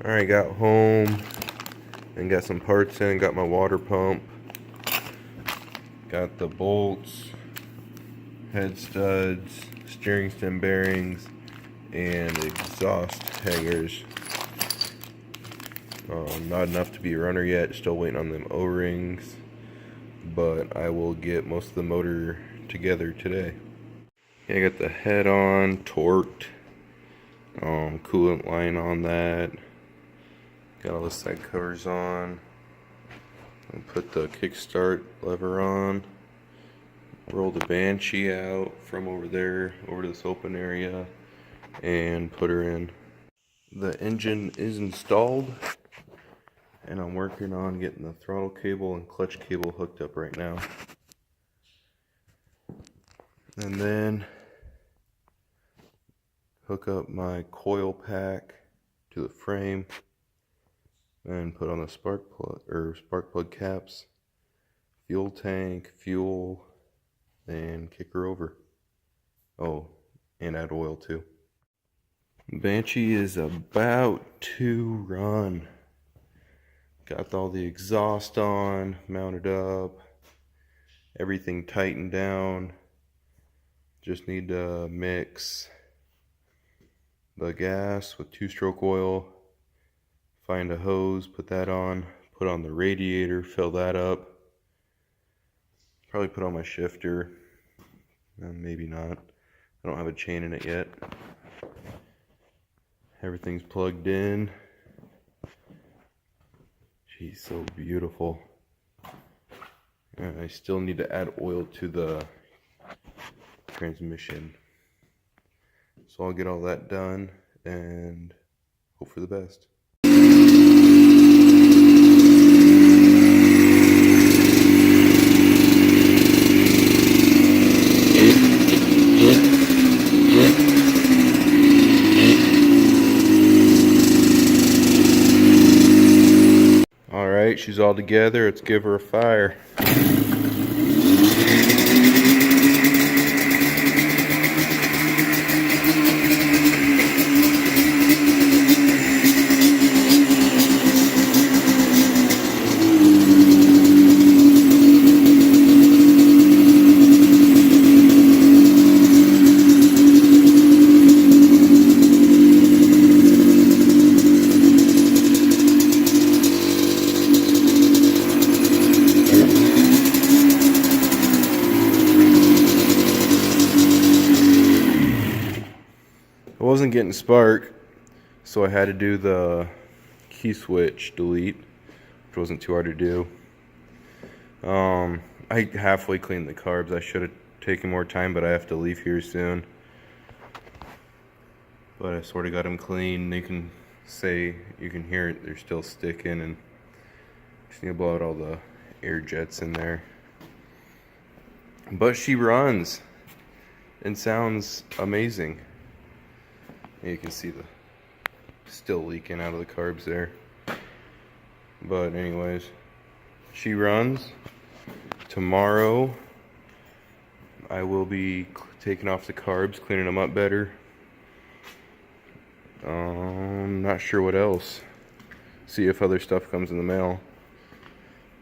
Alright, got home and got some parts in, got my water pump, got the bolts, head studs, steering stem bearings, and exhaust hangers. Not enough to be a runner yet, still waiting on them O-rings, but I will get most of the motor together today. Yeah, I got the head on, torqued, coolant line on that, got all the side covers on, I'll put the kickstart lever on, roll the Banshee out from over there over to this open area, and put her in. The engine is installed, and I'm working on getting the throttle cable and clutch cable hooked up right now. And then hook up my coil pack to the frame and put on the spark plug caps, fuel tank, fuel, and kick her over. Oh, and add oil too. Banshee is about to run. Got all the exhaust on, mounted up, everything tightened down. Just need to mix the gas with 2-stroke oil, find a hose, put that on, put on the radiator, fill that up, probably put on my shifter, maybe not, I don't have a chain in it yet. Everything's plugged in. She's so beautiful. And I still need to add oil to the transmission. So I'll get all that done and hope for the best. Alright, she's all together. Let's give her a fire. I wasn't getting spark, so I had to do the key switch delete, which wasn't too hard to do. I halfway cleaned the carbs. I should have taken more time, but I have to leave here soon. But I sort of got them clean. You can hear it, they're still sticking, and just need to blow out all the air jets in there. But she runs and sounds amazing. You can see the still leaking out of the carbs there. But anyways, she runs. Tomorrow I will be taking off the carbs, cleaning them up better. Not sure what else. See if other stuff comes in the mail.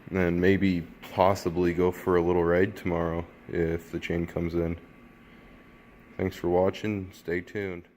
And then maybe possibly go for a little ride tomorrow if the chain comes in. Thanks for watching. Stay tuned.